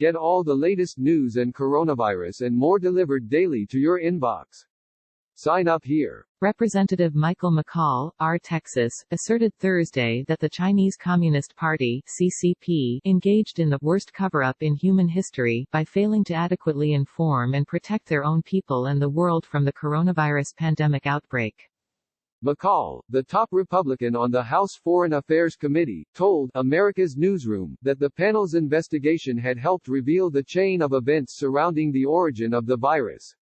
Get all the latest news and coronavirus and more delivered daily to your inbox. Sign up here. Representative Michael McCaul, R. Texas, asserted Thursday that the Chinese Communist Party (CCP) engaged in the worst cover-up in human history by failing to adequately inform and protect their own people and the world from the coronavirus pandemic outbreak. McCaul, the top Republican on the House Foreign Affairs Committee, told America's Newsroom that the panel's investigation had helped reveal the chain of events surrounding the origin of the virus.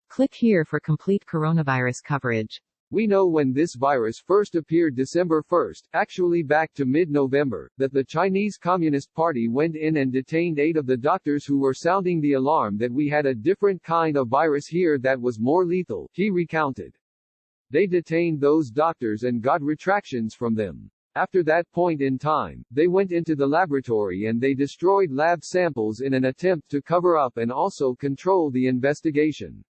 Click here for complete coronavirus coverage. We know when this virus first appeared December 1, actually back to mid-November, that the Chinese Communist Party went in and detained 8 of the doctors who were sounding the alarm that we had a different kind of virus here that was more lethal, he recounted. They detained those doctors and got retractions from them. After that point in time, they went into the laboratory and they destroyed lab samples in an attempt to cover up and also control the investigation.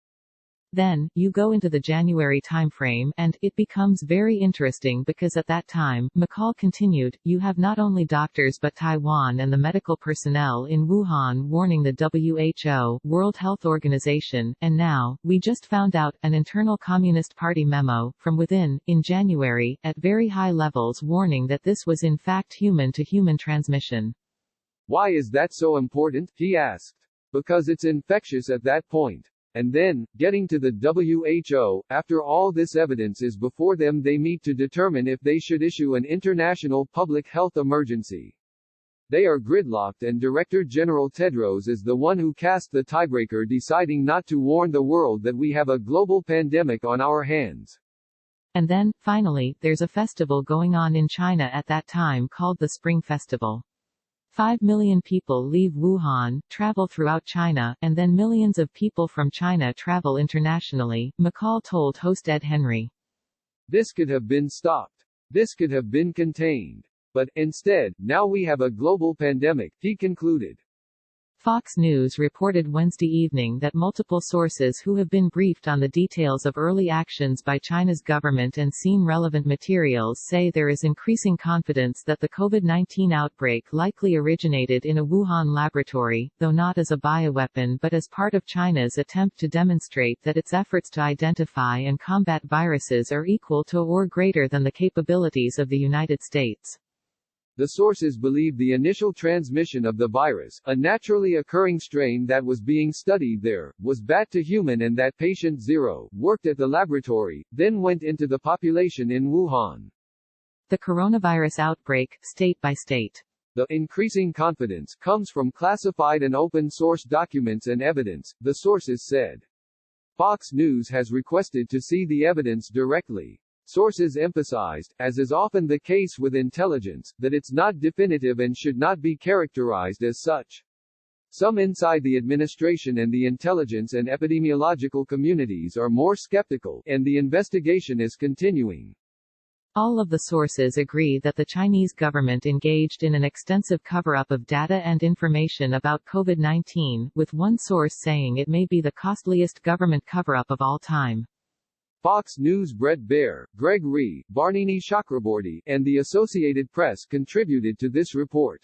Then, you go into the January timeframe, and it becomes very interesting because at that time, McCaul continued, you have not only doctors but Taiwan and the medical personnel in Wuhan warning the WHO, World Health Organization, and now, we just found out, an internal Communist Party memo, from within, in January, at very high levels warning that this was in fact human-to-human transmission. Why is that so important? He asked. Because it's infectious at that point. And then, getting to the WHO, after all this evidence is before them, they meet to determine if they should issue an international public health emergency. They are gridlocked and Director General Tedros is the one who cast the tiebreaker, deciding not to warn the world that we have a global pandemic on our hands. And then, finally, there's a festival going on in China at that time called the Spring Festival. 5 million people leave Wuhan, travel throughout China, and then millions of people from China travel internationally, McCaul told host Ed Henry. This could have been stopped. This could have been contained. But, instead, now we have a global pandemic, he concluded. Fox News reported Wednesday evening that multiple sources who have been briefed on the details of early actions by China's government and seen relevant materials say there is increasing confidence that the COVID-19 outbreak likely originated in a Wuhan laboratory, though not as a bioweapon but as part of China's attempt to demonstrate that its efforts to identify and combat viruses are equal to or greater than the capabilities of the United States. The sources believe the initial transmission of the virus, a naturally occurring strain that was being studied there, was bat to human and that patient 0 worked at the laboratory, then went into the population in Wuhan. The coronavirus outbreak, state by state. The increasing confidence comes from classified and open-source documents and evidence, the sources said. Fox News has requested to see the evidence directly. Sources emphasized, as is often the case with intelligence, that it's not definitive and should not be characterized as such. Some inside the administration and the intelligence and epidemiological communities are more skeptical, and the investigation is continuing. All of the sources agree that the Chinese government engaged in an extensive cover-up of data and information about COVID-19, with one source saying it may be the costliest government cover-up of all time. Fox News' Brett Baier, Greg Ree, Barnini Chakraborty, and the Associated Press contributed to this report.